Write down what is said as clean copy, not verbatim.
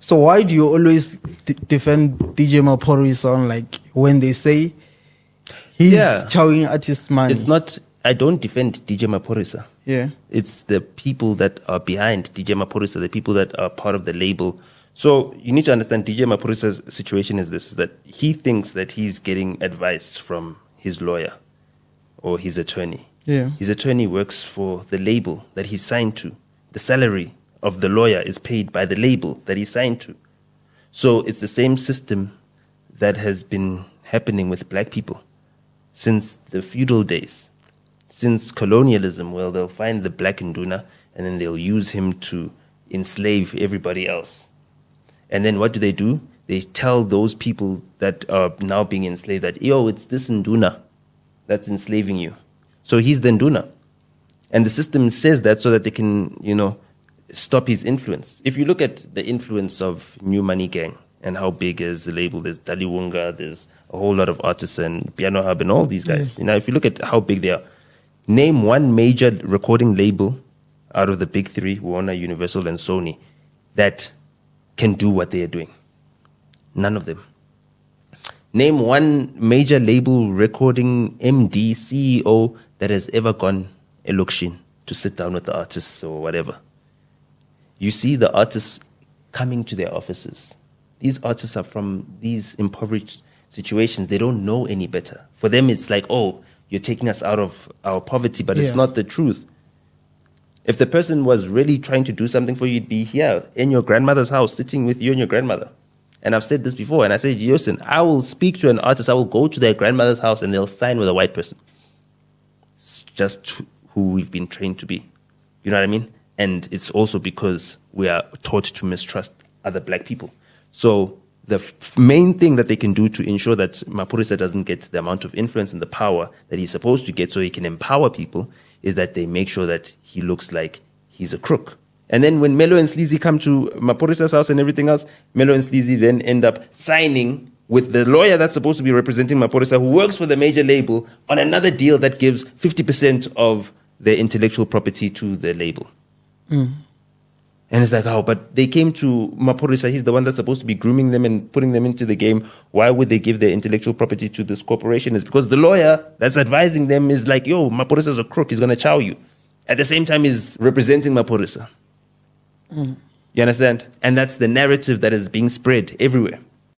So why do you always defend DJ Maphorisa like when they say he's chowing artist money? It's not. I don't defend DJ Maphorisa. Yeah. It's the people that are behind DJ Maphorisa, the people that are part of the label. So you need to understand DJ Maphorisa's situation is this, is that he thinks that he's getting advice from his lawyer or his attorney. Yeah. His attorney works for the label that he's signed to. The salary of the lawyer is paid by the label that he's signed to. So it's the same system that has been happening with black people since the feudal days, since colonialism. Well, they'll find the black Nduna and then they'll use him to enslave everybody else. And then what do? They tell those people that are now being enslaved that, yo, it's this Nduna that's enslaving you. So he's the Nduna. And the system says that so that they can, stop his influence. If you look at the influence of New Money Gang and how big is the label, there's Daliwonga, there's a whole lot of artists and Piano Hub and all these guys. If you look at how big they are, name one major recording label out of the big three, Warner, Universal, and Sony, that can do what they are doing. None of them. Name one major label recording MD, CEO that has ever gone a lokshin to sit down with the artists or whatever. You see the artists coming to their offices. These artists are from these impoverished situations. They don't know any better. For them, it's like, oh, you're taking us out of our poverty, but it's not the truth. If the person was really trying to do something for you, you'd be here in your grandmother's house, sitting with you and your grandmother. And I've said this before, and I said, listen, I will speak to an artist, I will go to their grandmother's house and they'll sign with a white person. It's just who we've been trained to be. You know what I mean? And it's also because we are taught to mistrust other black people. So the main thing that they can do to ensure that Maphorisa doesn't get the amount of influence and the power that he's supposed to get so he can empower people is that they make sure that he looks like he's a crook. And then when Mellow and Sleazy come to Maphorisa's house and everything else, Mellow and Sleazy then end up signing with the lawyer that's supposed to be representing Maphorisa, who works for the major label, on another deal that gives 50% of their intellectual property to the label. And it's like, but they came to Maphorisa. He's the one that's supposed to be grooming them and putting them into the game. Why would they give their intellectual property to this corporation? It's because the lawyer that's advising them is like, yo, Maphorisa's a crook. He's going to chow you. At the same time, he's representing Maphorisa. You understand? And that's the narrative that is being spread everywhere.